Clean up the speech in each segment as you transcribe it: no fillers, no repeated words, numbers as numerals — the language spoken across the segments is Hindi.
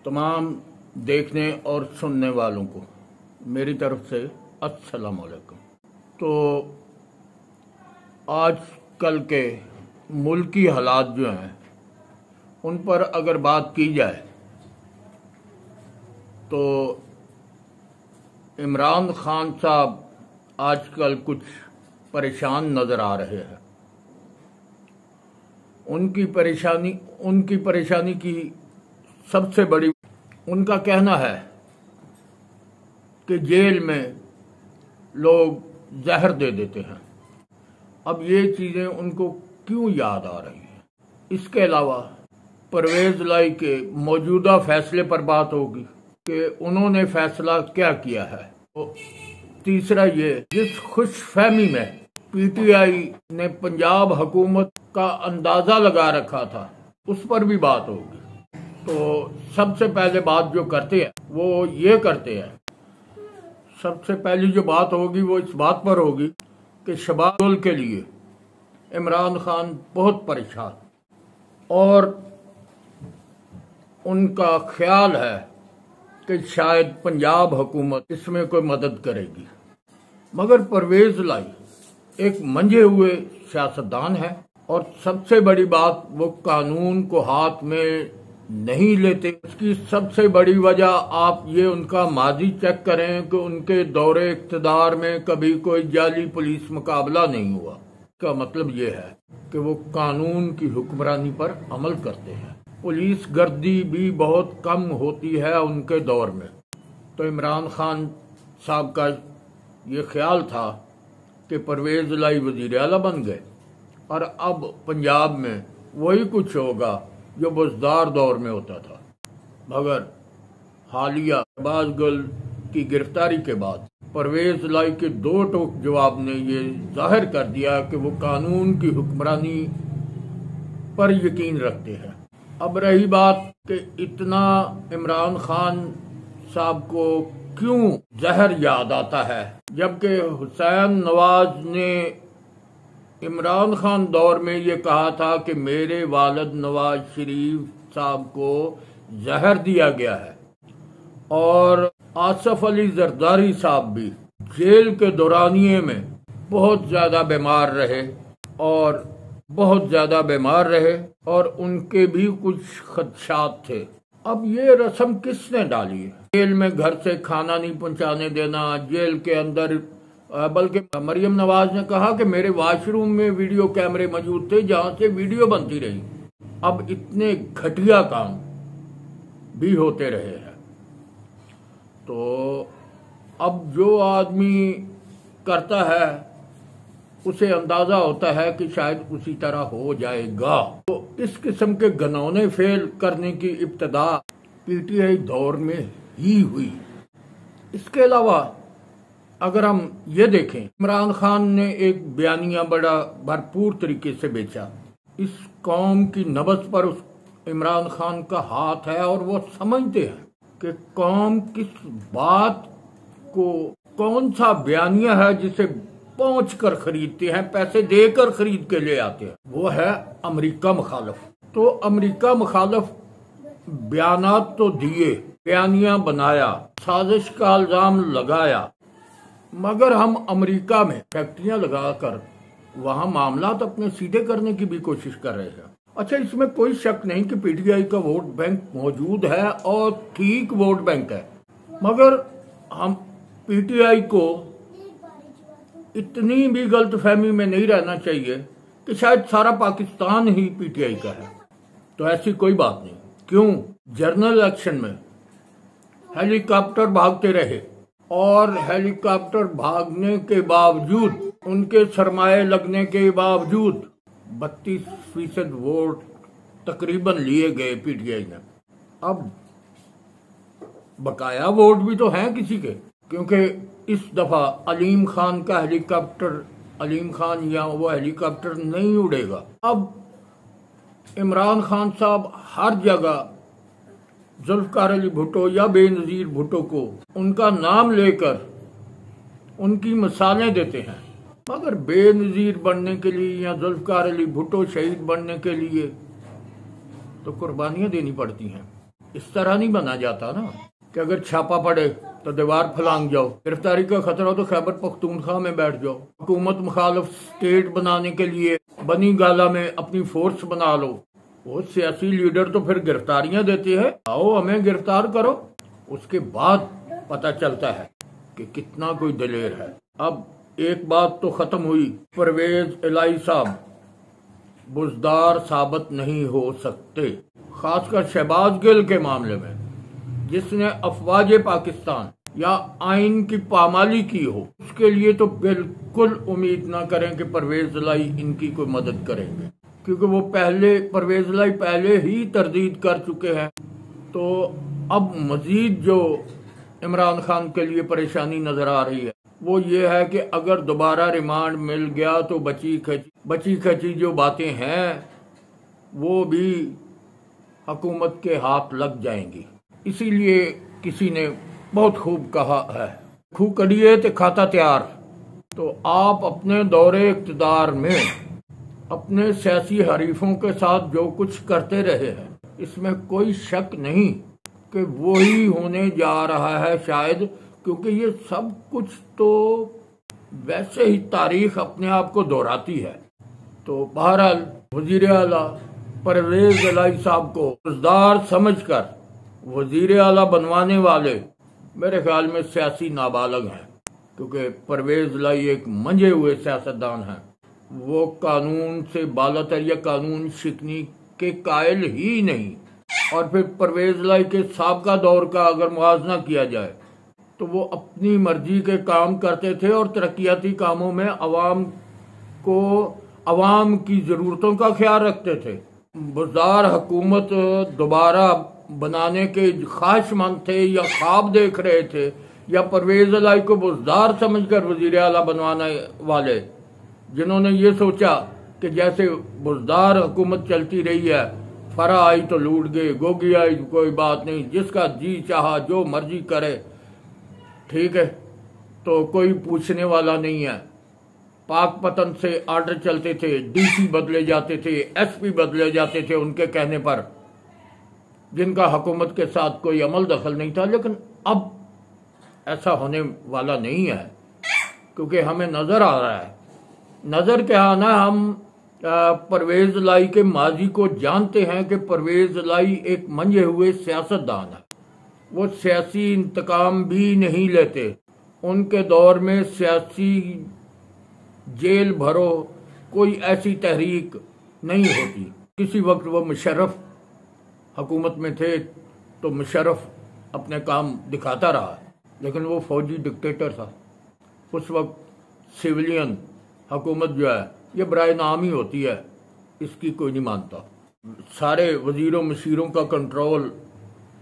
तमाम देखने और सुनने वालों को मेरी तरफ से अस्सलाम वालेकुम। तो आज कल के मुल्की हालात जो हैं उन पर अगर बात की जाए तो इमरान खान साहब आजकल कुछ परेशान नज़र आ रहे हैं। उनकी परेशानी की सबसे बड़ी उनका कहना है कि जेल में लोग जहर दे देते हैं। अब ये चीज़ें उनको क्यों याद आ रही हैं? इसके अलावा परवेज़ लाई के मौजूदा फैसले पर बात होगी कि उन्होंने फैसला क्या किया है। तो तीसरा ये, जिस खुशफहमी में पीटीआई ने पंजाब हुकूमत का अंदाज़ा लगा रखा था उस पर भी बात होगी। तो सबसे पहले बात जो करते हैं वो ये करते हैं, सबसे पहली जो बात होगी वो इस बात पर होगी कि शबाब के लिए इमरान खान बहुत परेशान और उनका ख्याल है कि शायद पंजाब हुकूमत इसमें कोई मदद करेगी। मगर परवेज़ लाई एक मंझे हुए सियासतदान है और सबसे बड़ी बात वो कानून को हाथ में नहीं लेते। उसकी सबसे बड़ी वजह आप ये उनका माजी चेक करें कि उनके दौरे इक़्तिदार में कभी कोई जाली पुलिस मुकाबला नहीं हुआ। इसका मतलब ये है कि वो कानून की हुक्मरानी पर अमल करते हैं। पुलिस गर्दी भी बहुत कम होती है उनके दौर में। तो इमरान खान साहब का ये ख्याल था कि परवेज़ लाई वज़ीर आला बन गए और अब पंजाब में वही कुछ होगा जो बुज़दार दौर में होता था। मगर हालिया शहबाज गिल की गिरफ्तारी के बाद परवेज़ लाई के दो टोक जवाब ने ये जाहिर कर दिया कि वो कानून की हुक्मरानी पर यकीन रखते हैं। अब रही बात कि इतना इमरान खान साहब को क्यों जहर याद आता है, जबकि हुसैन नवाज ने इमरान खान दौर में ये कहा था कि मेरे वालिद नवाज शरीफ साहब को जहर दिया गया है। और आसफ अली जरदारी साहब भी जेल के दौरानिए में बहुत ज़्यादा बीमार रहे और उनके भी कुछ खदशात थे। अब ये रस्म किसने डाली है? जेल में घर से खाना नहीं पहुंचाने देना, जेल के अंदर, बल्कि मरियम नवाज ने कहा कि मेरे वॉशरूम में वीडियो कैमरे मौजूद थे जहां से वीडियो बनती रही। अब इतने घटिया काम भी होते रहे हैं। तो अब जो आदमी करता है उसे अंदाजा होता है कि शायद उसी तरह हो जाएगा। तो इस किस्म के घनौने फेल करने की इब्तिदा पीटीआई दौर में ही हुई। इसके अलावा अगर हम ये देखें, इमरान खान ने एक बयानिया बड़ा भरपूर तरीके से बेचा। इस कौम की नब्ज़ पर उस इमरान खान का हाथ है और वो समझते हैं कि कौम किस बात को, कौन सा बयानिया है जिसे पहुंच कर खरीदते हैं, पैसे देकर खरीद के ले आते हैं। वो है अमेरिका मुखालफ। तो अमेरिका मुखालफ बयानात तो दिए, बयानिया बनाया, साजिश का इल्जाम लगाया, मगर हम अमेरिका में फैक्ट्रियां लगाकर वहां मामलात अपने सीधे करने की भी कोशिश कर रहे हैं। अच्छा, इसमें कोई शक नहीं कि पीटीआई का वोट बैंक मौजूद है और ठीक वोट बैंक है। मगर हम पीटीआई को इतनी भी गलतफहमी में नहीं रहना चाहिए कि शायद सारा पाकिस्तान ही पीटीआई का है। तो ऐसी कोई बात नहीं। क्यों? जनरल इलेक्शन में हेलीकॉप्टर भागते रहे और हेलीकॉप्टर भागने के बावजूद, उनके सरमाए लगने के बावजूद 32% वोट तकरीबन लिए गए पीटीआई ने। अब बकाया वोट भी तो हैं किसी के, क्योंकि इस दफा अलीम खान का हेलीकॉप्टर, अलीम खान या वो हेलीकॉप्टर नहीं उड़ेगा। अब इमरान खान साहब हर जगह जुल्फ़िकार अली भुट्टो या बेनज़ीर भुट्टो को उनका नाम लेकर उनकी मिसालें देते हैं, मगर बेनज़ीर बनने के लिए या जुल्फ़िकार अली भुट्टो शहीद बनने के लिए तो कुर्बानियां देनी पड़ती हैं। इस तरह नहीं बना जाता ना कि अगर छापा पड़े तो दीवार फलांग जाओ, गिरफ्तारी का खतरा हो तो खैबर पख्तूनख्वा में बैठ जाओ, हुकूमत मुखालिफ स्टेट बनाने के लिए बनी गाला में अपनी फोर्स बना लो। वो सियासी लीडर तो फिर गिरफ्तारियां देते हैं, आओ हमें गिरफ्तार करो, उसके बाद पता चलता है कि कितना कोई दलेर है। अब एक बात तो खत्म हुई, परवेज इलाही साहब बुजदार साबित नहीं हो सकते, खासकर शहबाज गिल के मामले में, जिसने अफवाज पाकिस्तान या आइन की पामाली की हो। उसके लिए तो बिल्कुल उम्मीद ना करें कि परवेज इलाही इनकी कोई मदद करेंगे, क्योंकि वो परवेज इलाही पहले ही तरदीद कर चुके हैं। तो अब मजीद जो इमरान खान के लिए परेशानी नजर आ रही है वो ये है कि अगर दोबारा रिमांड मिल गया तो बची खची जो बातें हैं वो भी हुकूमत के हाथ लग जाएंगी। इसीलिए किसी ने बहुत खूब कहा है, खू कड़िए ते खाता तैयार। तो आप अपने दौरे इक़्तिदार में अपने सियासी हरीफों के साथ जो कुछ करते रहे हैं, इसमें कोई शक नहीं कि वही होने जा रहा है शायद, क्योंकि ये सब कुछ तो वैसे ही तारीख अपने आप को दोहराती है। तो बहरहाल वजीर आला परवेज इलाही साहब को बुजदार समझकर वजीर आला बनवाने वाले मेरे ख्याल में सियासी नाबालग हैं, क्योंकि परवेज इलाही एक मंझे हुए सियासतदान हैं। वो कानून से बालातर या कानून शिकनी के कायल ही नहीं। और फिर परवेज इलाही के साबका दौर का अगर मुआवजा किया जाए तो वो अपनी मर्जी के काम करते थे और तरक्याती कामों में अवाम की जरूरतों का ख्याल रखते थे। बुजदार हुकूमत दोबारा बनाने के ख्वाहिशमंद थे या ख्वाब देख रहे थे, या परवेज इलाही को बुजदार समझकर वजीर आला बनवाने वाले, जिन्होंने ये सोचा कि जैसे बुजदार हुकूमत चलती रही है, फरा आई तो लूट गए, गोगी आई कोई बात नहीं, जिसका जी चाहा जो मर्जी करे, ठीक है, तो कोई पूछने वाला नहीं है। पाक पतन से आर्डर चलते थे, डीसी बदले जाते थे, एसपी बदले जाते थे उनके कहने पर, जिनका हुकूमत के साथ कोई अमल दखल नहीं था। लेकिन अब ऐसा होने वाला नहीं है, क्योंकि हमें नजर आ रहा है, नजर क्या आना, हम परवेज इलाही के माजी को जानते हैं कि परवेज इलाही एक मंझे हुए सियासतदान है। वो सियासी इंतकाम भी नहीं लेते। उनके दौर में सियासी जेल भरो कोई ऐसी तहरीक नहीं होती। किसी वक्त वो मुशर्रफ हुकूमत में थे तो मुशर्रफ अपने काम दिखाता रहा, लेकिन वो फौजी डिक्टेटर था। उस वक्त सिविलियन हुकूमत जो है ये बराए नाम ही होती है, इसकी कोई नहीं मानता। सारे वजीरों मशीरों का कंट्रोल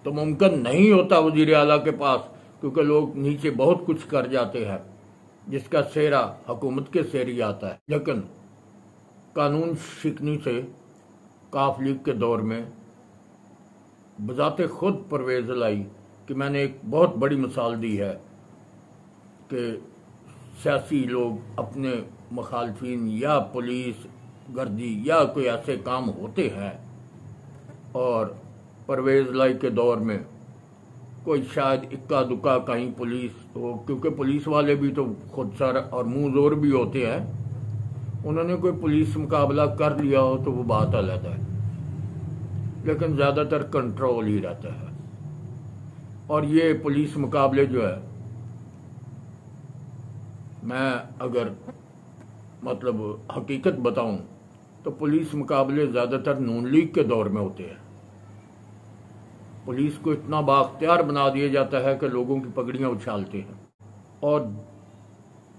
तो मुमकिन नहीं होता वजीर आला के पास, क्योंकि लोग नीचे बहुत कुछ कर जाते हैं जिसका सेहरा हुकूमत के सेर ही आता है। लेकिन कानून शिकनी से काफ लीग के दौर में बजाते खुद परवेज इलाही कि मैंने एक बहुत बड़ी मिसाल दी है कि सियासी लोग अपने मुखालफिन या पुलिस गर्दी या कोई ऐसे काम होते हैं, और परवेज इलाही के दौर में कोई शायद इक्का दुक्का कहीं पुलिस हो, क्योंकि पुलिस वाले भी तो खुद सर और मुंह जोर भी होते हैं, उन्होंने कोई पुलिस मुकाबला कर लिया हो तो वो बात अलग है, लेकिन ज़्यादातर कंट्रोल ही रहता है। और ये पुलिस मुकाबले जो है, मैं अगर मतलब हकीकत बताऊं तो पुलिस मुकाबले ज़्यादातर नून लीग के दौर में होते हैं। पुलिस को इतना बाख्तियार बना दिया जाता है कि लोगों की पगड़ियां उछालते हैं, और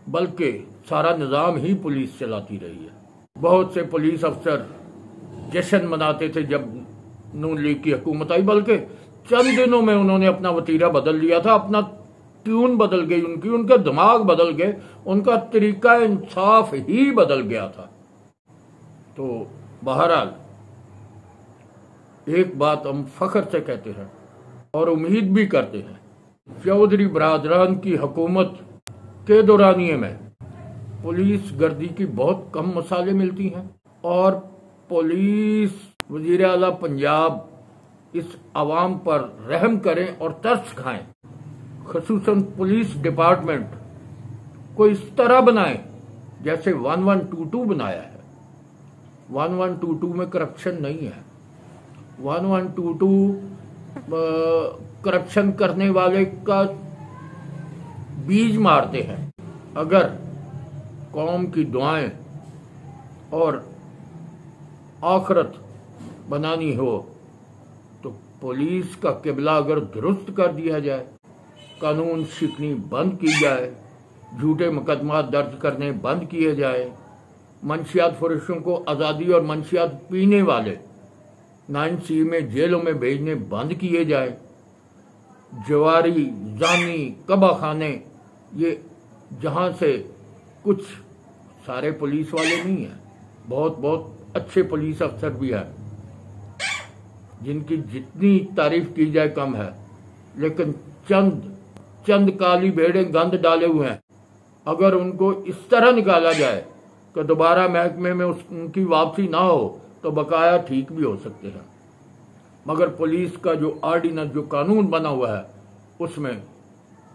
बल्कि सारा निज़ाम ही पुलिस चलाती रही है। बहुत से पुलिस अफसर जश्न मनाते थे जब नून लीग की हुकूमत आई, बल्कि चंद दिनों में उन्होंने अपना वतीरा बदल लिया था, अपना ट्यून बदल गई उनकी, उनके दिमाग बदल गए, उनका तरीका इंसाफ ही बदल गया था। तो बहरहाल एक बात हम फख्र से कहते हैं और उम्मीद भी करते हैं, चौधरी बरादरान की हुकूमत के दौरानिए में पुलिस गर्दी की बहुत कम मिसालें मिलती हैं, और पुलिस वजीर आला पंजाब इस आवाम पर रहम करें और तरस खाएं। खसूसन पुलिस डिपार्टमेंट को इस तरह बनाएं जैसे 1122 बनाया है। 1122 में करप्शन नहीं है। 1122 करप्शन करने वाले का बीज मारते हैं। अगर कौम की दुआएं और आखिरत बनानी हो तो पुलिस का किबला अगर दुरुस्त कर दिया जाए, कानून शिकनी बंद की जाए, झूठे मुकदमा दर्ज करने बंद किए जाए, मंशियात फरोशों को आज़ादी और मंशियात पीने वाले 9C में जेलों में भेजने बंद किए जाए, जवारी, जानी, कबा खाने, ये जहां से कुछ सारे पुलिस वाले नहीं हैं, बहुत बहुत अच्छे पुलिस अफसर भी हैं जिनकी जितनी तारीफ की जाए कम है, लेकिन चंद काली भेड़ें गंद डाले हुए हैं। अगर उनको इस तरह निकाला जाए कि दोबारा महकमे में उनकी वापसी ना हो तो बकाया ठीक भी हो सकते हैं। मगर पुलिस का जो ऑर्डिनेंस, जो कानून बना हुआ है, उसमें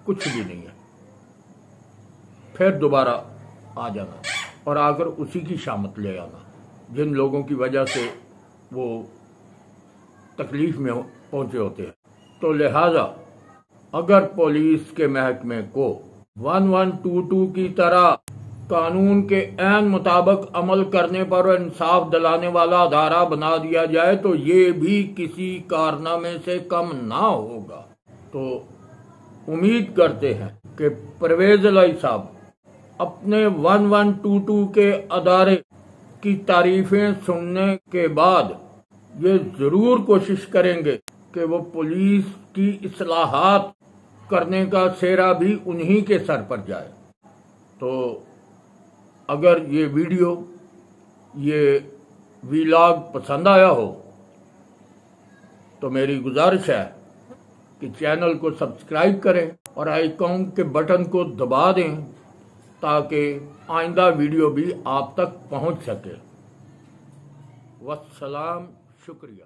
कुछ भी नहीं है। फिर दोबारा आ जाना और आकर उसी की शामत ले आना जिन लोगों की वजह से वो तकलीफ में पहुंचे होते हैं। तो लिहाजा अगर पुलिस के महकमे को 1122 की तरह कानून के ऐन मुताबिक अमल करने पर इंसाफ दिलाने वाला अदारा बना दिया जाए तो ये भी किसी कारनामे से कम ना होगा। तो उम्मीद करते हैं कि परवेज इलाही साहब अपने 1122 के अदारे की तारीफें सुनने के बाद ये जरूर कोशिश करेंगे कि वो पुलिस की इस्लाहात करने का सेहरा भी उन्हीं के सर पर जाए। तो अगर ये वीडियो, ये वीलॉग पसंद आया हो तो मेरी गुजारिश है कि चैनल को सब्सक्राइब करें और आइकॉन के बटन को दबा दें ताकि आइंदा वीडियो भी आप तक पहुंच सके। वस्सलाम, शुक्रिया।